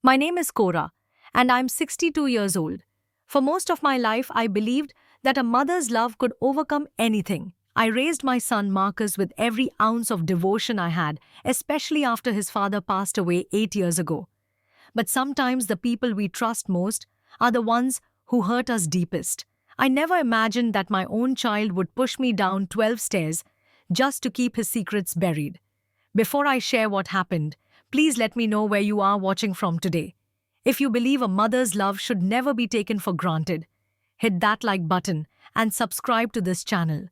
My name is Cora, and I'm 62 years old. For most of my life, I believed that a mother's love could overcome anything. I raised my son Marcus with every ounce of devotion I had, especially after his father passed away 8 years ago. But sometimes the people we trust most are the ones who hurt us deepest. I never imagined that my own child would push me down 12 stairs just to keep his secrets buried. Before I share what happened, please let me know where you are watching from today. If you believe a mother's love should never be taken for granted, hit that like button and subscribe to this channel.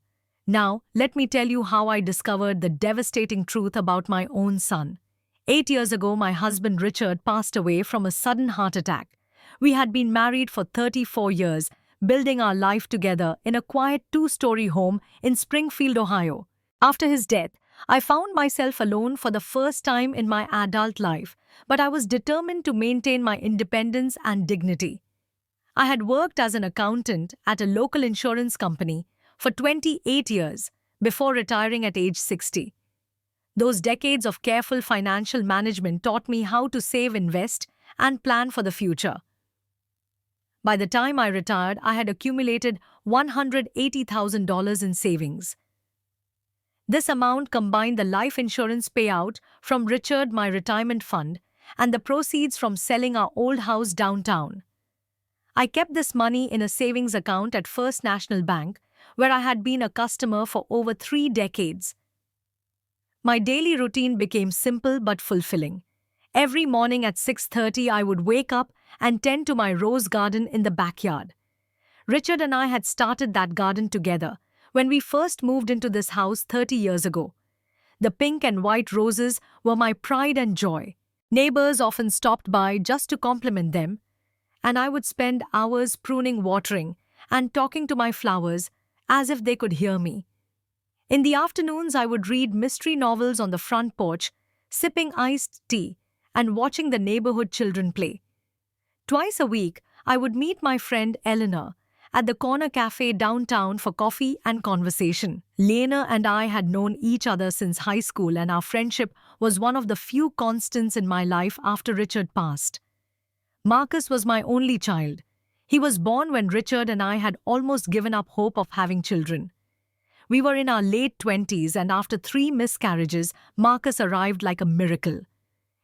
Now, let me tell you how I discovered the devastating truth about my own son. 8 years ago, my husband Richard passed away from a sudden heart attack. We had been married for 34 years, building our life together in a quiet two-story home in Springfield, Ohio. After his death, I found myself alone for the first time in my adult life, but I was determined to maintain my independence and dignity. I had worked as an accountant at a local insurance company for 28 years before retiring at age 60. Those decades of careful financial management taught me how to save, invest, and plan for the future. By the time I retired, I had accumulated $180,000 in savings. This amount combined the life insurance payout from Richard, my retirement fund, and the proceeds from selling our old house downtown. I kept this money in a savings account at First National Bank, where I had been a customer for over 3 decades. My daily routine became simple but fulfilling. Every morning at 6:30, I would wake up and tend to my rose garden in the backyard. Richard and I had started that garden together when we first moved into this house 30 years ago. The pink and white roses were my pride and joy. Neighbors often stopped by just to compliment them, and I would spend hours pruning, watering, and talking to my flowers as if they could hear me. In the afternoons, I would read mystery novels on the front porch, sipping iced tea and watching the neighborhood children play. Twice a week, I would meet my friend Eleanor at the corner cafe downtown for coffee and conversation. Lena and I had known each other since high school, and our friendship was one of the few constants in my life after Richard passed. Marcus was my only child. He was born when Richard and I had almost given up hope of having children. We were in our late 20s, and after 3 miscarriages, Marcus arrived like a miracle.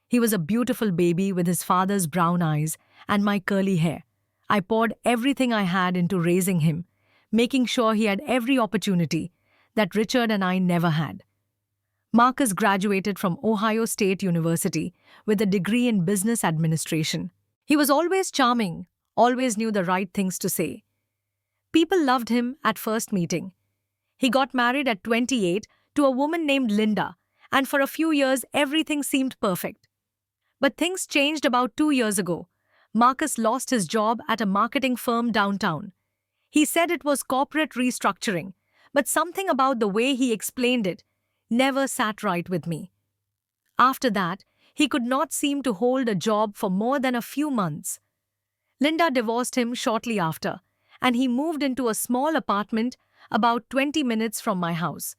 He was a beautiful baby with his father's brown eyes and my curly hair. I poured everything I had into raising him, making sure he had every opportunity that Richard and I never had. Marcus graduated from Ohio State University with a degree in business administration. He was always charming, always knew the right things to say. People loved him at first meeting. He got married at 28 to a woman named Linda, and for a few years everything seemed perfect. But things changed about 2 years ago. Marcus lost his job at a marketing firm downtown. He said it was corporate restructuring, but something about the way he explained it never sat right with me. After that, he could not seem to hold a job for more than a few months. Linda divorced him shortly after, and he moved into a small apartment about 20 minutes from my house.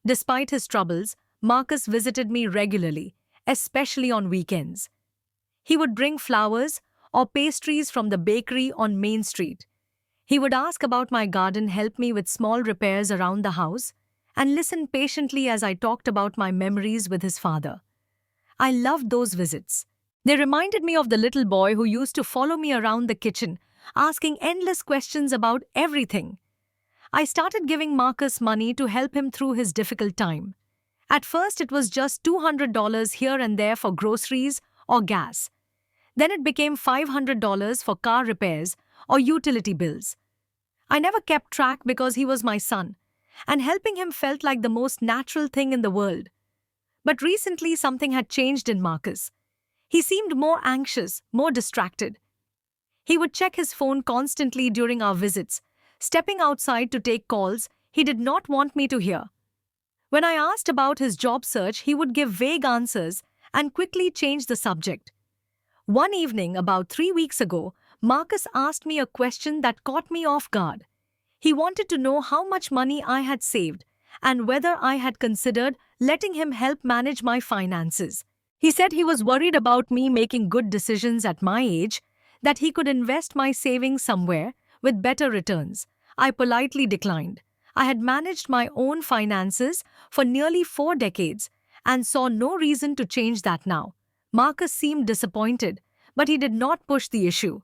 Despite his troubles, Marcus visited me regularly, especially on weekends. He would bring flowers or pastries from the bakery on Main Street. He would ask about my garden, help me with small repairs around the house, and listen patiently as I talked about my memories with his father. I loved those visits. They reminded me of the little boy who used to follow me around the kitchen, asking endless questions about everything. I started giving Marcus money to help him through his difficult time. At first, it was just $200 here and there for groceries or gas. Then it became $500 for car repairs or utility bills. I never kept track because he was my son, and helping him felt like the most natural thing in the world. But recently, something had changed in Marcus. He seemed more anxious, more distracted. He would check his phone constantly during our visits, stepping outside to take calls he did not want me to hear. When I asked about his job search, he would give vague answers and quickly change the subject. One evening, about 3 weeks ago, Marcus asked me a question that caught me off guard. He wanted to know how much money I had saved and whether I had considered letting him help manage my finances. He said he was worried about me making good decisions at my age, that he could invest my savings somewhere with better returns. I politely declined. I had managed my own finances for nearly 4 decades and saw no reason to change that now. Marcus seemed disappointed, but he did not push the issue.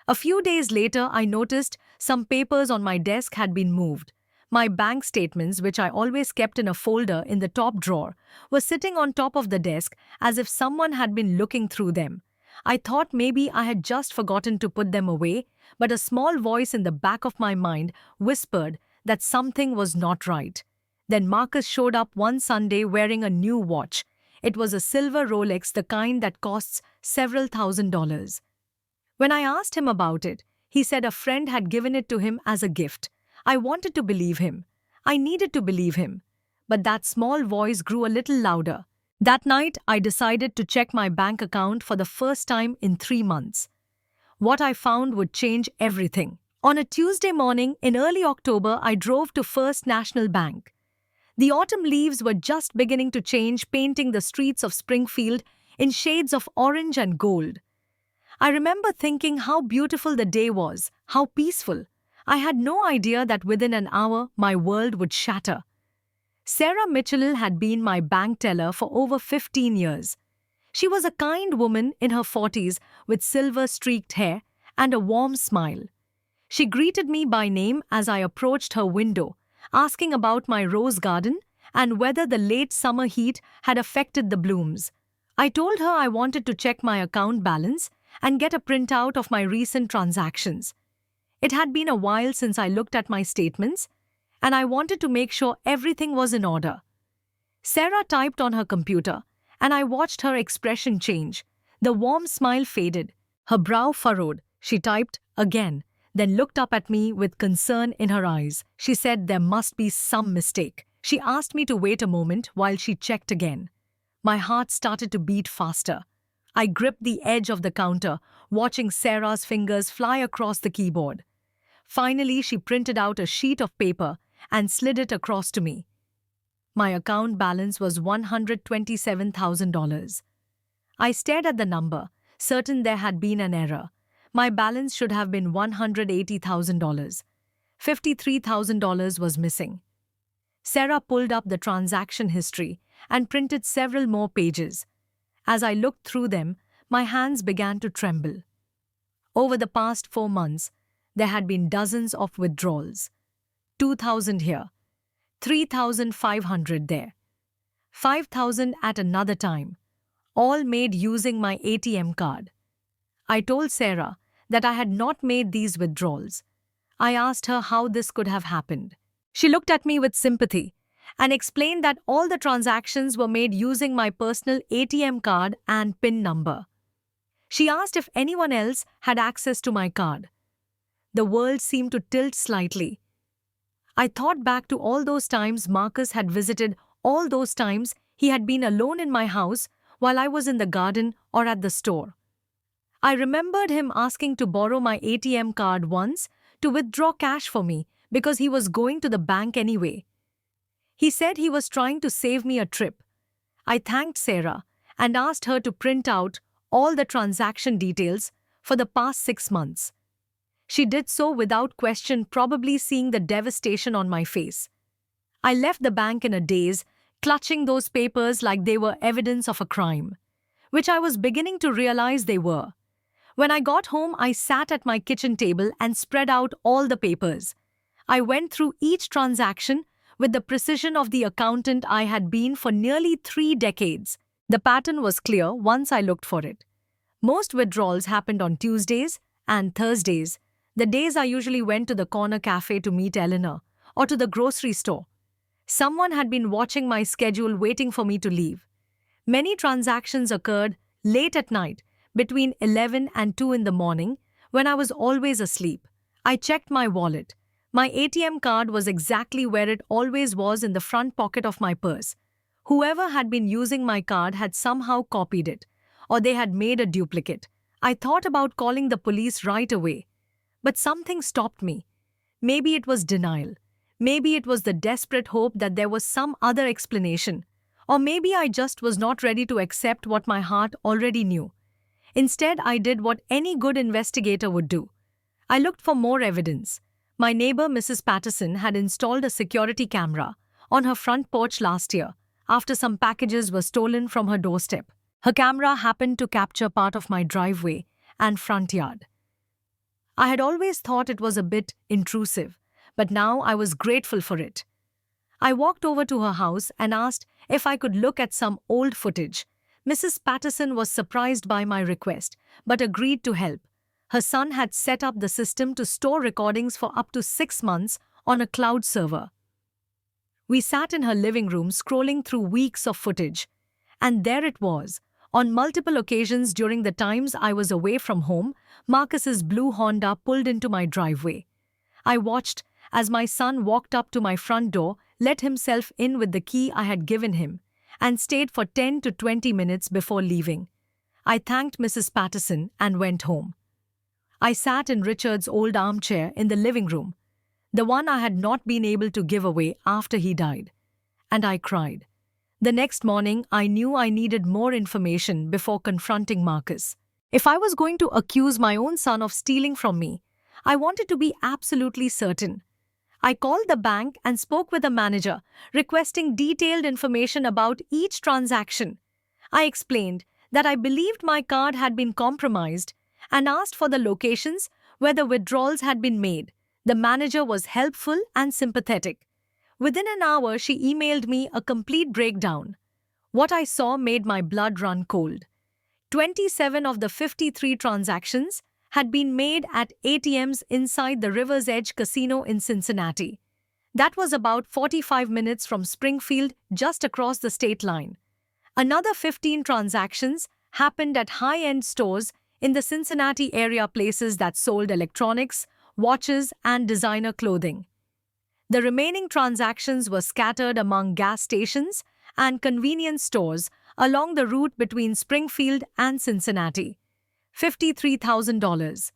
A few days later, I noticed some papers on my desk had been moved. My bank statements, which I always kept in a folder in the top drawer, were sitting on top of the desk as if someone had been looking through them. I thought maybe I had just forgotten to put them away, but a small voice in the back of my mind whispered that something was not right. Then Marcus showed up one Sunday wearing a new watch. It was a silver Rolex, the kind that costs several $1,000s. When I asked him about it, he said a friend had given it to him as a gift. I wanted to believe him. I needed to believe him. But that small voice grew a little louder. That night, I decided to check my bank account for the first time in 3 months. What I found would change everything. On a Tuesday morning in early October, I drove to First National Bank. The autumn leaves were just beginning to change, painting the streets of Springfield in shades of orange and gold. I remember thinking how beautiful the day was, how peaceful. I had no idea that within an hour my world would shatter. Sarah Mitchell had been my bank teller for over 15 years. She was a kind woman in her 40s with silver-streaked hair and a warm smile. She greeted me by name as I approached her window, asking about my rose garden and whether the late summer heat had affected the blooms. I told her I wanted to check my account balance and get a printout of my recent transactions. It had been a while since I looked at my statements, and I wanted to make sure everything was in order. Sarah typed on her computer, and I watched her expression change. The warm smile faded. Her brow furrowed. She typed again, then looked up at me with concern in her eyes. She said there must be some mistake. She asked me to wait a moment while she checked again. My heart started to beat faster. I gripped the edge of the counter, watching Sarah's fingers fly across the keyboard. Finally, she printed out a sheet of paper and slid it across to me. My account balance was $127,000. I stared at the number, certain there had been an error. My balance should have been $180,000. $53,000 was missing. Sarah pulled up the transaction history and printed several more pages. As I looked through them, my hands began to tremble. Over the past 4 months, there had been dozens of withdrawals. 2,000 here, 3,500 there, 5,000 at another time, all made using my ATM card. I told Sarah that I had not made these withdrawals. I asked her how this could have happened. She looked at me with sympathy and explained that all the transactions were made using my personal ATM card and PIN number. She asked if anyone else had access to my card. The world seemed to tilt slightly. I thought back to all those times Marcus had visited, all those times he had been alone in my house while I was in the garden or at the store. I remembered him asking to borrow my ATM card once to withdraw cash for me because he was going to the bank anyway. He said he was trying to save me a trip. I thanked Sarah and asked her to print out all the transaction details for the past 6 months. She did so without question, probably seeing the devastation on my face. I left the bank in a daze, clutching those papers like they were evidence of a crime, which I was beginning to realize they were. When I got home, I sat at my kitchen table and spread out all the papers. I went through each transaction with the precision of the accountant I had been for nearly 3 decades. The pattern was clear once I looked for it. Most withdrawals happened on Tuesdays and Thursdays, the days I usually went to the corner cafe to meet Eleanor or to the grocery store. Someone had been watching my schedule, waiting for me to leave. Many transactions occurred late at night, between 11 and 2 in the morning, when I was always asleep. I checked my wallet. My ATM card was exactly where it always was, in the front pocket of my purse. Whoever had been using my card had somehow copied it, or they had made a duplicate. I thought about calling the police right away. But something stopped me. Maybe it was denial. Maybe it was the desperate hope that there was some other explanation, Or maybe I just was not ready to accept what my heart already knew. Instead, I did what any good investigator would do. I looked for more evidence. My neighbor, Mrs. Patterson, had installed a security camera on her front porch last year after some packages were stolen from her doorstep. Her camera happened to capture part of my driveway and front yard. I had always thought it was a bit intrusive, but now I was grateful for it. I walked over to her house and asked if I could look at some old footage. Mrs. Patterson was surprised by my request, but agreed to help. Her son had set up the system to store recordings for up to 6 months on a cloud server. We sat in her living room scrolling through weeks of footage. And there it was. On multiple occasions during the times I was away from home, Marcus's blue Honda pulled into my driveway. I watched as my son walked up to my front door, let himself in with the key I had given him, and stayed for 10 to 20 minutes before leaving. I thanked Mrs. Patterson and went home. I sat in Richard's old armchair in the living room, the one I had not been able to give away after he died, and I cried. The next morning, I knew I needed more information before confronting Marcus. If I was going to accuse my own son of stealing from me, I wanted to be absolutely certain. I called the bank and spoke with the manager, requesting detailed information about each transaction. I explained that I believed my card had been compromised and asked for the locations where the withdrawals had been made. The manager was helpful and sympathetic. Within an hour, she emailed me a complete breakdown. What I saw made my blood run cold. 27 of the 53 transactions had been made at ATMs inside the River's Edge Casino in Cincinnati. That was about 45 minutes from Springfield, just across the state line. Another 15 transactions happened at high-end stores in the Cincinnati area, places that sold electronics, watches, and designer clothing. The remaining transactions were scattered among gas stations and convenience stores along the route between Springfield and Cincinnati. $53,000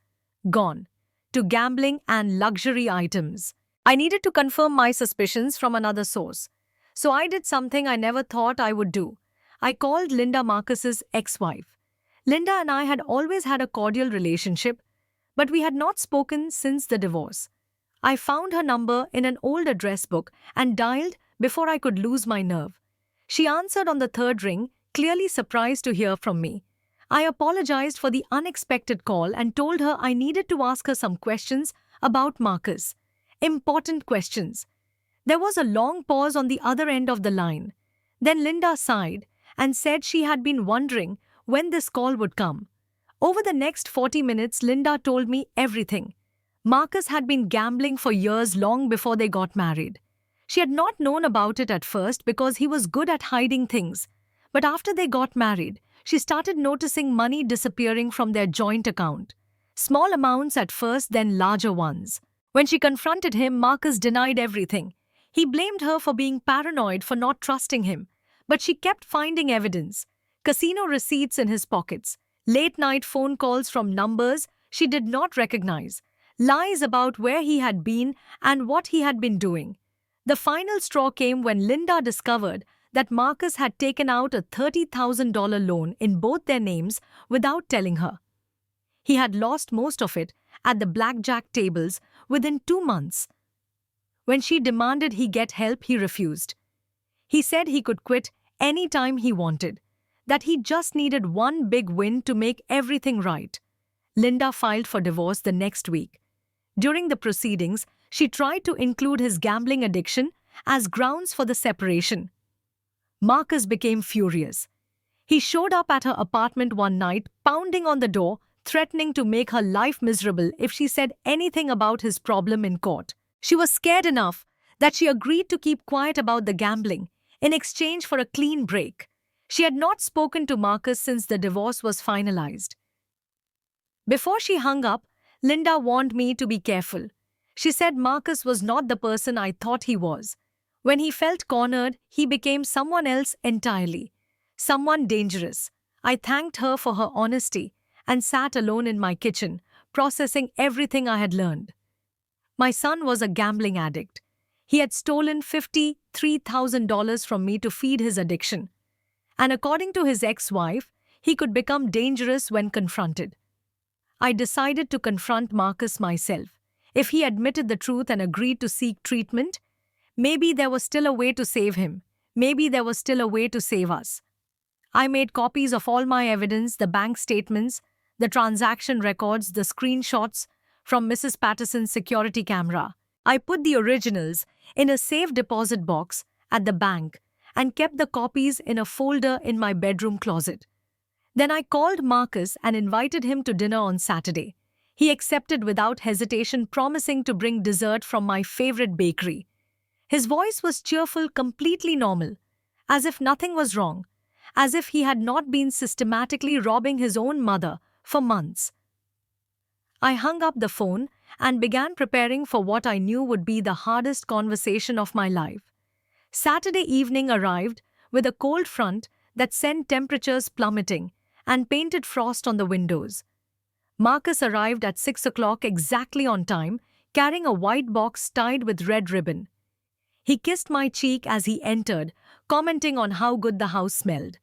gone to gambling and luxury items. I needed to confirm my suspicions from another source, so I did something I never thought I would do. I called Linda, Marcus's ex-wife. Linda and I had always had a cordial relationship, but we had not spoken since the divorce. I found her number in an old address book and dialed before I could lose my nerve. She answered on the third ring, clearly surprised to hear from me. I apologized for the unexpected call and told her I needed to ask her some questions about Marcus. Important questions. There was a long pause on the other end of the line. Then Linda sighed and said she had been wondering when this call would come. Over the next 40 minutes, Linda told me everything. Marcus had been gambling for years, long before they got married. She had not known about it at first because he was good at hiding things. But after they got married, she started noticing money disappearing from their joint account. Small amounts at first, then larger ones. When she confronted him, Marcus denied everything. He blamed her for being paranoid, for not trusting him. But she kept finding evidence. Casino receipts in his pockets, late-night phone calls from numbers she did not recognize, lies about where he had been and what he had been doing. The final straw came when Linda discovered that Marcus had taken out a $30,000 loan in both their names without telling her. He had lost most of it at the blackjack tables within 2 months. When she demanded he get help, he refused. He said he could quit any time he wanted, that he just needed one big win to make everything right. Linda filed for divorce the next week. During the proceedings, she tried to include his gambling addiction as grounds for the separation. Marcus became furious. He showed up at her apartment one night, pounding on the door, threatening to make her life miserable if she said anything about his problem in court. She was scared enough that she agreed to keep quiet about the gambling in exchange for a clean break. She had not spoken to Marcus since the divorce was finalized. Before she hung up, Linda warned me to be careful. She said Marcus was not the person I thought he was. When he felt cornered, he became someone else entirely. Someone dangerous. I thanked her for her honesty and sat alone in my kitchen, processing everything I had learned. My son was a gambling addict. He had stolen $53,000 from me to feed his addiction. And according to his ex-wife, he could become dangerous when confronted. I decided to confront Marcus myself. If he admitted the truth and agreed to seek treatment, maybe there was still a way to save him. Maybe there was still a way to save us. I made copies of all my evidence, the bank statements, the transaction records, the screenshots from Mrs. Patterson's security camera. I put the originals in a safe deposit box at the bank and kept the copies in a folder in my bedroom closet. Then I called Marcus and invited him to dinner on Saturday. He accepted without hesitation, promising to bring dessert from my favorite bakery. His voice was cheerful, completely normal, as if nothing was wrong, as if he had not been systematically robbing his own mother for months. I hung up the phone and began preparing for what I knew would be the hardest conversation of my life. Saturday evening arrived with a cold front that sent temperatures plummeting and painted frost on the windows. Marcus arrived at 6 o'clock exactly on time, carrying a white box tied with red ribbon. He kissed my cheek as he entered, commenting on how good the house smelled.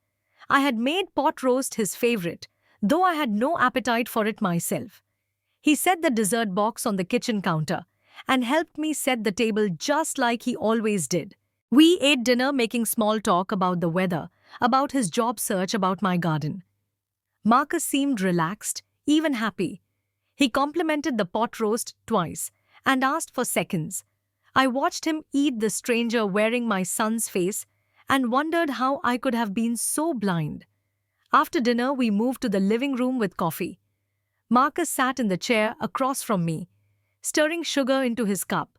I had made pot roast his favorite, though I had no appetite for it myself. He set the dessert box on the kitchen counter and helped me set the table just like he always did. We ate dinner, making small talk about the weather, about his job search, about my garden. Marcus seemed relaxed, even happy. He complimented the pot roast twice and asked for seconds. I watched him eat the stranger wearing my son's face and wondered how I could have been so blind. After dinner, we moved to the living room with coffee. Marcus sat in the chair across from me, stirring sugar into his cup.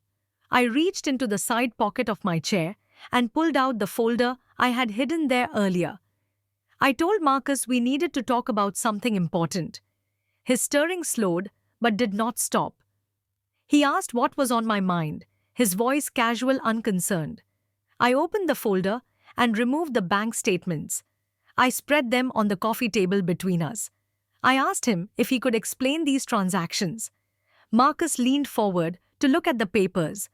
I reached into the side pocket of my chair and pulled out the folder I had hidden there earlier. I told Marcus we needed to talk about something important. His stirring slowed, but did not stop. He asked what was on my mind, his voice casual, unconcerned. I opened the folder and removed the bank statements. I spread them on the coffee table between us. I asked him if he could explain these transactions. Marcus leaned forward to look at the papers.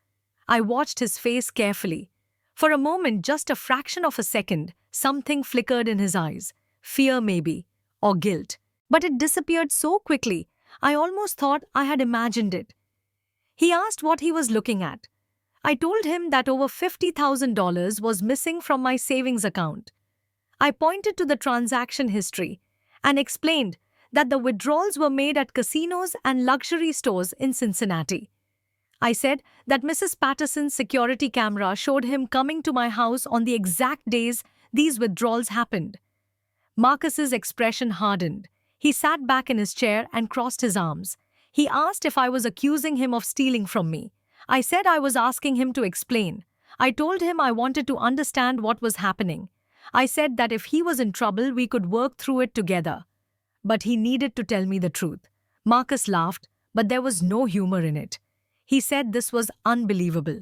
I watched his face carefully. For a moment, just a fraction of a second, something flickered in his eyes. Fear maybe, or guilt. But it disappeared so quickly, I almost thought I had imagined it. He asked what he was looking at. I told him that over $50,000 was missing from my savings account. I pointed to the transaction history and explained that the withdrawals were made at casinos and luxury stores in Cincinnati. I said that Mrs. Patterson's security camera showed him coming to my house on the exact days these withdrawals happened. Marcus's expression hardened. He sat back in his chair and crossed his arms. He asked if I was accusing him of stealing from me. I said I was asking him to explain. I told him I wanted to understand what was happening. I said that if he was in trouble, we could work through it together. But he needed to tell me the truth. Marcus laughed, but there was no humor in it. He said this was unbelievable.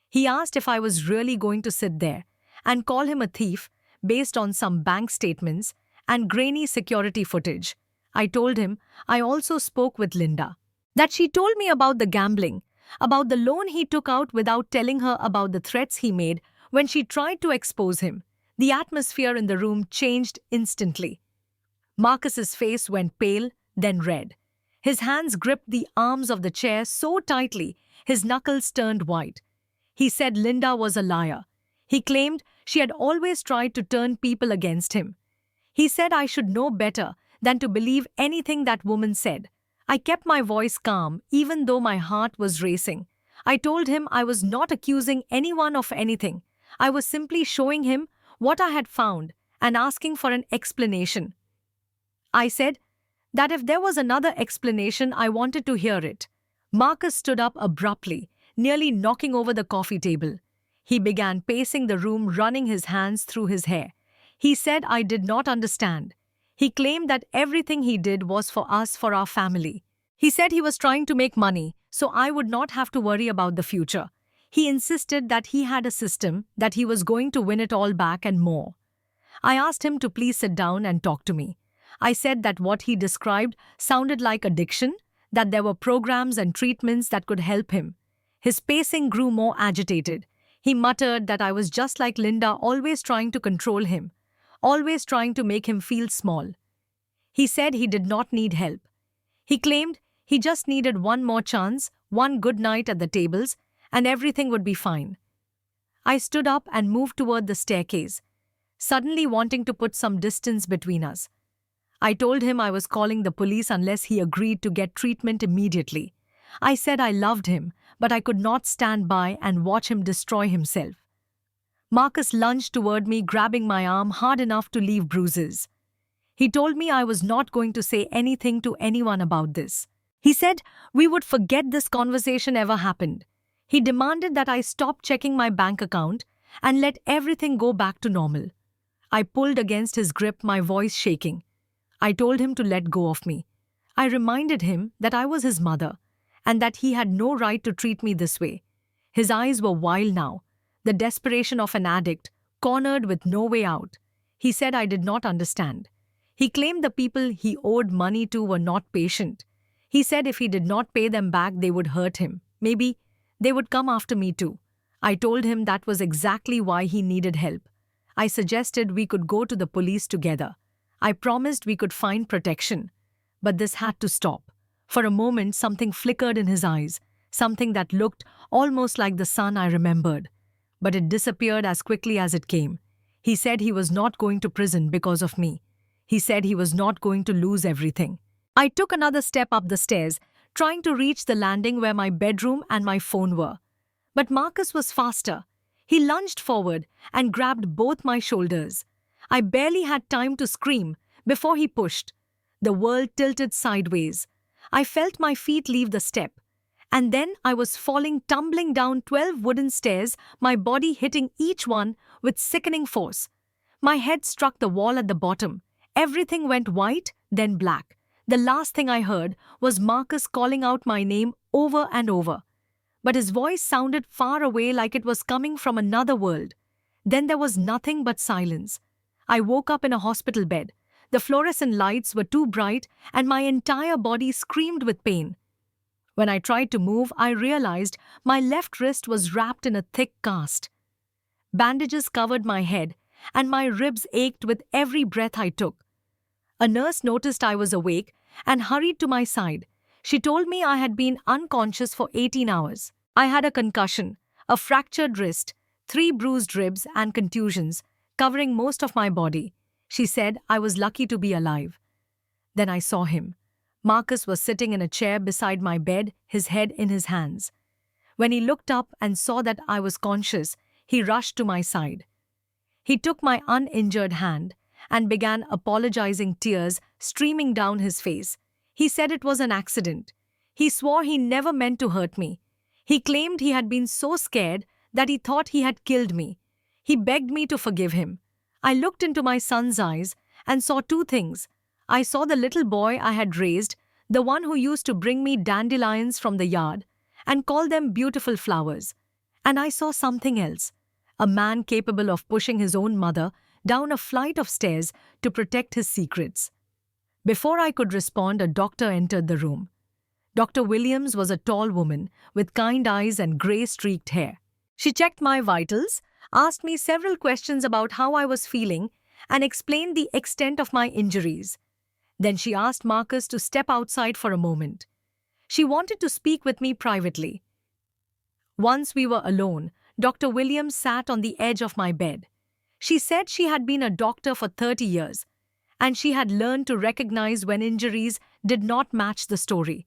He asked if I was really going to sit there and call him a thief based on some bank statements and grainy security footage. I told him I also spoke with Linda, that she told me about the gambling, about the loan he took out without telling her about the threats he made when she tried to expose him. The atmosphere in the room changed instantly. Marcus's face went pale, then red. His hands gripped the arms of the chair so tightly, his knuckles turned white. He said Linda was a liar. He claimed she had always tried to turn people against him. He said I should know better than to believe anything that woman said. I kept my voice calm, even though my heart was racing. I told him I was not accusing anyone of anything. I was simply showing him what I had found and asking for an explanation. I said that if there was another explanation, I wanted to hear it. Marcus stood up abruptly, nearly knocking over the coffee table. He began pacing the room, running his hands through his hair. He said I did not understand. He claimed that everything he did was for us, for our family. He said he was trying to make money, so I would not have to worry about the future. He insisted that he had a system, that he was going to win it all back and more. I asked him to please sit down and talk to me. I said that what he described sounded like addiction, that there were programs and treatments that could help him. His pacing grew more agitated. He muttered that I was just like Linda, always trying to control him, always trying to make him feel small. He said he did not need help. He claimed he just needed one more chance, one good night at the tables, and everything would be fine. I stood up and moved toward the staircase, suddenly wanting to put some distance between us. I told him I was calling the police unless he agreed to get treatment immediately. I said I loved him, but I could not stand by and watch him destroy himself. Marcus lunged toward me, grabbing my arm hard enough to leave bruises. He told me I was not going to say anything to anyone about this. He said we would forget this conversation ever happened. He demanded that I stop checking my bank account and let everything go back to normal. I pulled against his grip, my voice shaking. I told him to let go of me. I reminded him that I was his mother and that he had no right to treat me this way. His eyes were wild now, the desperation of an addict, cornered with no way out. He said I did not understand. He claimed the people he owed money to were not patient. He said if he did not pay them back, they would hurt him. Maybe they would come after me too. I told him that was exactly why he needed help. I suggested we could go to the police together. I promised we could find protection. But this had to stop. For a moment, something flickered in his eyes, something that looked almost like the sun I remembered. But it disappeared as quickly as it came. He said he was not going to prison because of me. He said he was not going to lose everything. I took another step up the stairs, trying to reach the landing where my bedroom and my phone were. But Marcus was faster. He lunged forward and grabbed both my shoulders. I barely had time to scream before he pushed. The world tilted sideways. I felt my feet leave the step. And then I was falling, tumbling down 12 wooden stairs, my body hitting each one with sickening force. My head struck the wall at the bottom. Everything went white, then black. The last thing I heard was Marcus calling out my name over and over. But his voice sounded far away, like it was coming from another world. Then there was nothing but silence. I woke up in a hospital bed. The fluorescent lights were too bright and my entire body screamed with pain. When I tried to move, I realized my left wrist was wrapped in a thick cast. Bandages covered my head and my ribs ached with every breath I took. A nurse noticed I was awake and hurried to my side. She told me I had been unconscious for 18 hours. I had a concussion, a fractured wrist, 3 bruised ribs and contusions, covering most of my body. She said I was lucky to be alive. Then I saw him. Marcus was sitting in a chair beside my bed, his head in his hands. When he looked up and saw that I was conscious, he rushed to my side. He took my uninjured hand and began apologizing, tears streaming down his face. He said it was an accident. He swore he never meant to hurt me. He claimed he had been so scared that he thought he had killed me. He begged me to forgive him. I looked into my son's eyes and saw 2 things. I saw the little boy I had raised, the one who used to bring me dandelions from the yard and call them beautiful flowers. And I saw something else, a man capable of pushing his own mother down a flight of stairs to protect his secrets. Before I could respond, a doctor entered the room. Dr. Williams was a tall woman with kind eyes and grey-streaked hair. She checked my vitals, asked me several questions about how I was feeling, and explained the extent of my injuries. Then she asked Marcus to step outside for a moment. She wanted to speak with me privately. Once we were alone, Dr. Williams sat on the edge of my bed. She said she had been a doctor for 30 years, and she had learned to recognize when injuries did not match the story.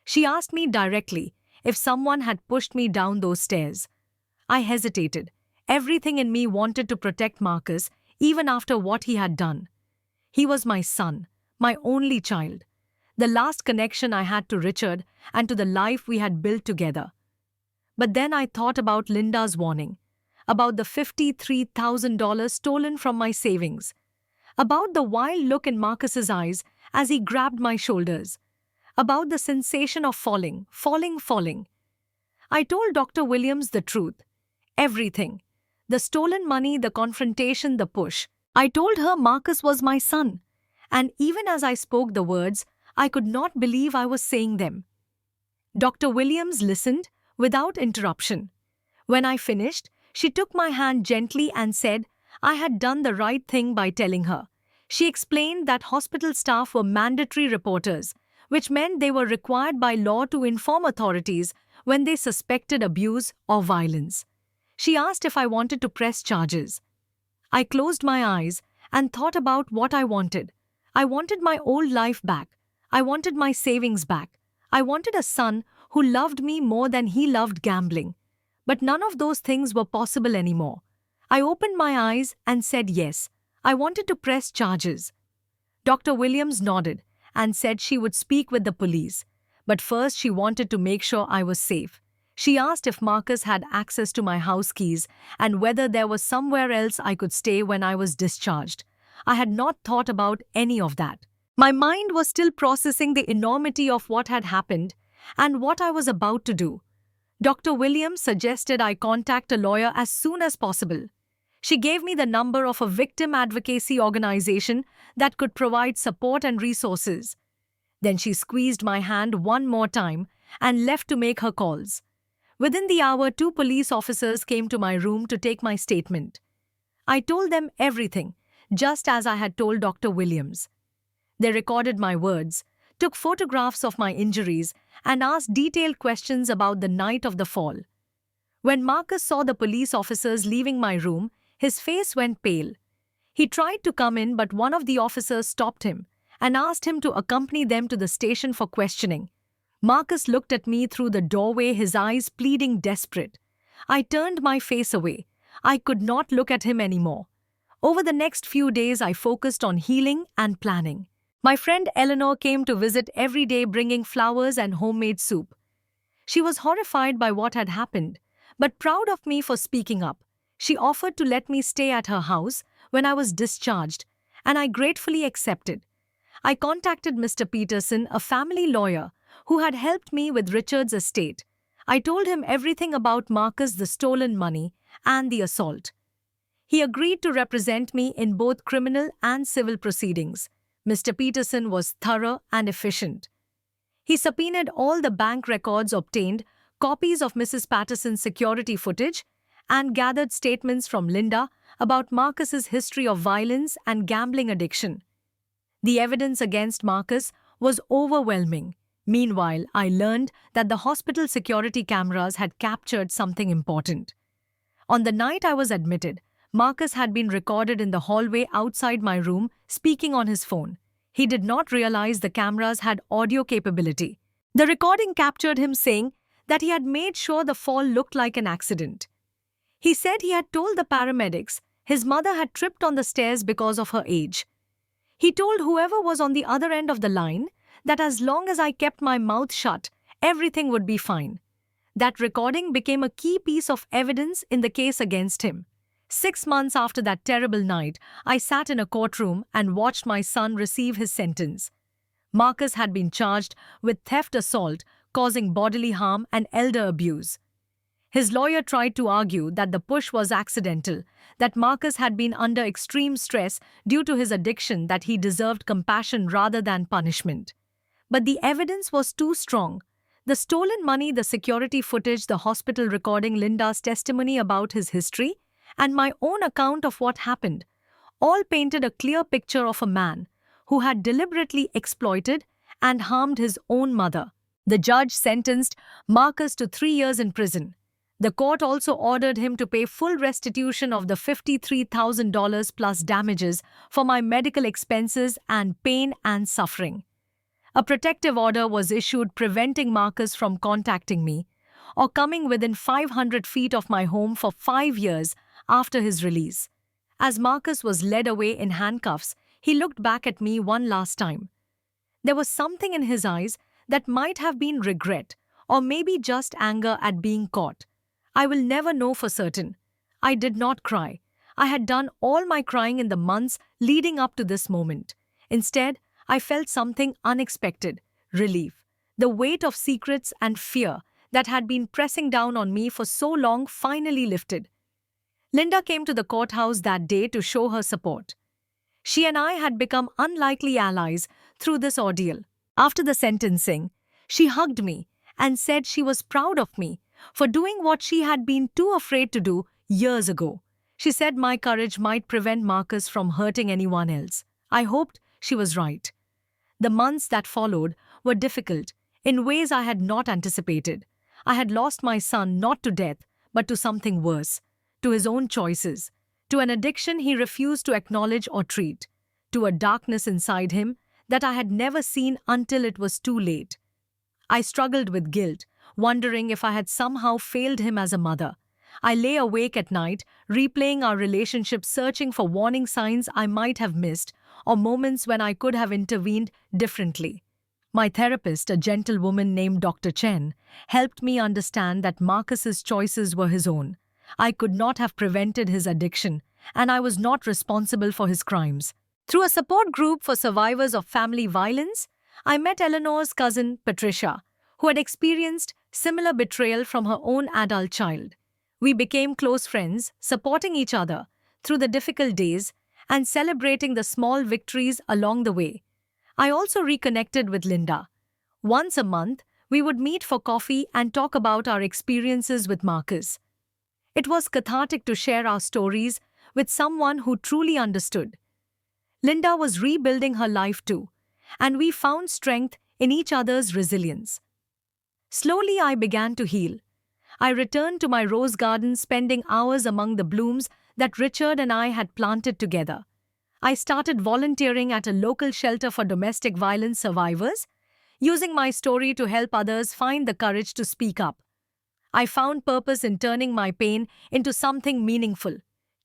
She asked me directly if someone had pushed me down those stairs. I hesitated. Everything in me wanted to protect Marcus, even after what he had done. He was my son, my only child, the last connection I had to Richard and to the life we had built together. But then I thought about Linda's warning, about the $53,000 stolen from my savings, about the wild look in Marcus's eyes as he grabbed my shoulders, about the sensation of falling. I told Dr. Williams the truth, everything. The stolen money, the confrontation, the push. I told her Marcus was my son, and even as I spoke the words, I could not believe I was saying them. Dr. Williams listened without interruption. When I finished, she took my hand gently and said I had done the right thing by telling her. She explained that hospital staff were mandatory reporters, which meant they were required by law to inform authorities when they suspected abuse or violence. She asked if I wanted to press charges. I closed my eyes and thought about what I wanted. I wanted my old life back. I wanted my savings back. I wanted a son who loved me more than he loved gambling. But none of those things were possible anymore. I opened my eyes and said yes. I wanted to press charges. Dr. Williams nodded and said she would speak with the police. But first she wanted to make sure I was safe. She asked if Marcus had access to my house keys and whether there was somewhere else I could stay when I was discharged. I had not thought about any of that. My mind was still processing the enormity of what had happened and what I was about to do. Dr. Williams suggested I contact a lawyer as soon as possible. She gave me the number of a victim advocacy organization that could provide support and resources. Then she squeezed my hand one more time and left to make her calls. Within the hour, 2 police officers came to my room to take my statement. I told them everything, just as I had told Dr. Williams. They recorded my words, took photographs of my injuries, and asked detailed questions about the night of the fall. When Marcus saw the police officers leaving my room, his face went pale. He tried to come in, but one of the officers stopped him and asked him to accompany them to the station for questioning. Marcus looked at me through the doorway, his eyes pleading desperate. I turned my face away. I could not look at him anymore. Over the next few days, I focused on healing and planning. My friend Eleanor came to visit every day, bringing flowers and homemade soup. She was horrified by what had happened, but proud of me for speaking up. She offered to let me stay at her house when I was discharged, and I gratefully accepted. I contacted Mr. Peterson, a family lawyer, who had helped me with Richard's estate. I told him everything about Marcus, the stolen money, and the assault. He agreed to represent me in both criminal and civil proceedings. Mr. Peterson was thorough and efficient. He subpoenaed all the bank records, obtained copies of Mrs. Patterson's security footage, and gathered statements from Linda about Marcus's history of violence and gambling addiction. The evidence against Marcus was overwhelming. Meanwhile, I learned that the hospital security cameras had captured something important. On the night I was admitted, Marcus had been recorded in the hallway outside my room speaking on his phone. He did not realize the cameras had audio capability. The recording captured him saying that he had made sure the fall looked like an accident. He said he had told the paramedics his mother had tripped on the stairs because of her age. He told whoever was on the other end of the line that as long as I kept my mouth shut, everything would be fine. That recording became a key piece of evidence in the case against him. 6 months after that terrible night, I sat in a courtroom and watched my son receive his sentence. Marcus had been charged with theft, assault, causing bodily harm, and elder abuse. His lawyer tried to argue that the push was accidental, that Marcus had been under extreme stress due to his addiction, that he deserved compassion rather than punishment. But the evidence was too strong. The stolen money, the security footage, the hospital recording, Linda's testimony about his history, and my own account of what happened, all painted a clear picture of a man who had deliberately exploited and harmed his own mother. The judge sentenced Marcus to 3 years in prison. The court also ordered him to pay full restitution of the $53,000 plus damages for my medical expenses and pain and suffering. A protective order was issued preventing Marcus from contacting me or coming within 500 feet of my home for 5 years after his release. As Marcus was led away in handcuffs, he looked back at me one last time. There was something in his eyes that might have been regret or maybe just anger at being caught. I will never know for certain. I did not cry. I had done all my crying in the months leading up to this moment. Instead, I felt something unexpected, relief. The weight of secrets and fear that had been pressing down on me for so long finally lifted. Linda came to the courthouse that day to show her support. She and I had become unlikely allies through this ordeal. After the sentencing, she hugged me and said she was proud of me for doing what she had been too afraid to do years ago. She said my courage might prevent Marcus from hurting anyone else. I hoped she was right. The months that followed were difficult in ways I had not anticipated. I had lost my son not to death, but to something worse, to his own choices, to an addiction he refused to acknowledge or treat, to a darkness inside him that I had never seen until it was too late. I struggled with guilt, wondering if I had somehow failed him as a mother. I lay awake at night, replaying our relationship, searching for warning signs I might have missed or moments when I could have intervened differently. My therapist, a gentle woman named Dr. Chen, helped me understand that Marcus's choices were his own. I could not have prevented his addiction, and I was not responsible for his crimes. Through a support group for survivors of family violence, I met Eleanor's cousin, Patricia, who had experienced similar betrayal from her own adult child. We became close friends, supporting each other through the difficult days and celebrating the small victories along the way. I also reconnected with Linda. Once a month, we would meet for coffee and talk about our experiences with Marcus. It was cathartic to share our stories with someone who truly understood. Linda was rebuilding her life too, and we found strength in each other's resilience. Slowly, I began to heal. I returned to my rose garden, spending hours among the blooms that Richard and I had planted together. I started volunteering at a local shelter for domestic violence survivors, using my story to help others find the courage to speak up. I found purpose in turning my pain into something meaningful.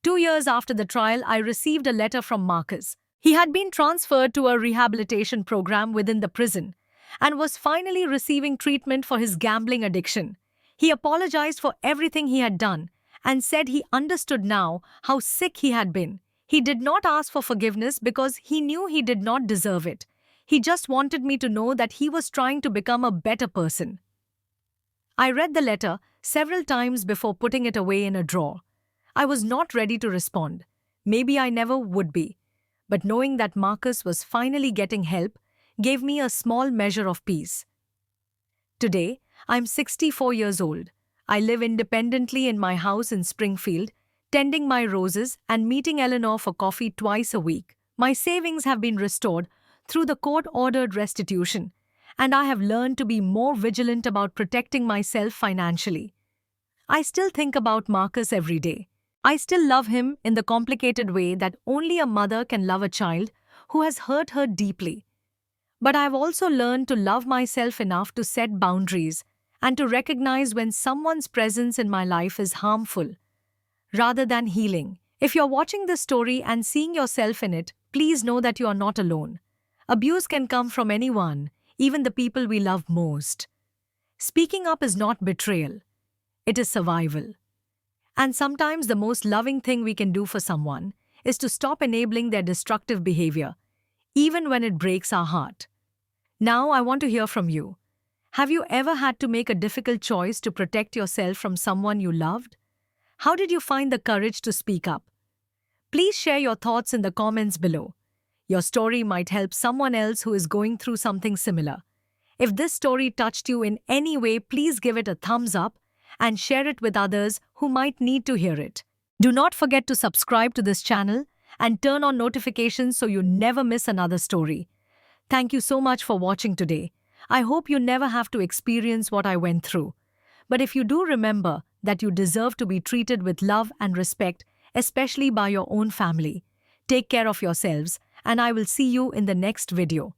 2 years after the trial, I received a letter from Marcus. He had been transferred to a rehabilitation program within the prison and was finally receiving treatment for his gambling addiction. He apologized for everything he had done and said he understood now how sick he had been. He did not ask for forgiveness because he knew he did not deserve it. He just wanted me to know that he was trying to become a better person. I read the letter several times before putting it away in a drawer. I was not ready to respond. Maybe I never would be. But knowing that Marcus was finally getting help gave me a small measure of peace. Today, I'm 64 years old. I live independently in my house in Springfield, tending my roses and meeting Eleanor for coffee twice a week. My savings have been restored through the court-ordered restitution, and I have learned to be more vigilant about protecting myself financially. I still think about Marcus every day. I still love him in the complicated way that only a mother can love a child who has hurt her deeply. But I've also learned to love myself enough to set boundaries and to recognize when someone's presence in my life is harmful rather than healing. If you're watching this story and seeing yourself in it, please know that you are not alone. Abuse can come from anyone, even the people we love most. Speaking up is not betrayal. It is survival. And sometimes the most loving thing we can do for someone is to stop enabling their destructive behavior, even when it breaks our heart. Now I want to hear from you. Have you ever had to make a difficult choice to protect yourself from someone you loved? How did you find the courage to speak up? Please share your thoughts in the comments below. Your story might help someone else who is going through something similar. If this story touched you in any way, please give it a thumbs up and share it with others who might need to hear it. Do not forget to subscribe to this channel and turn on notifications so you never miss another story. Thank you so much for watching today. I hope you never have to experience what I went through. But if you do, remember that you deserve to be treated with love and respect, especially by your own family. Take care of yourselves, and I will see you in the next video.